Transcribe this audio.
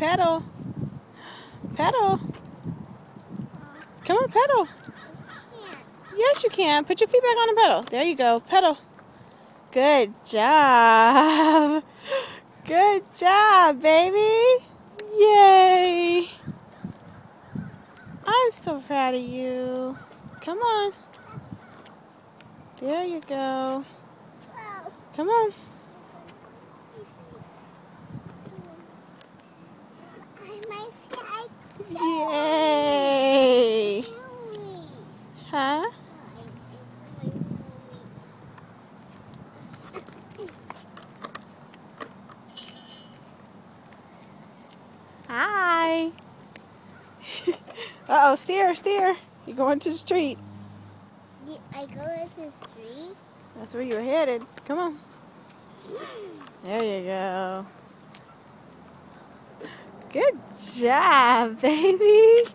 pedal. Pedal. Come on, pedal. Yes, you can. Put your feet back on the pedal. There you go. Pedal. Good job. Good job, baby. Yay. I'm so proud of you. Come on. There you go. Come on. Yay. Huh? Hi. Uh-oh, steer. You're going to the street. I go into the street? That's where you're headed. Come on. There you go. Good job, baby.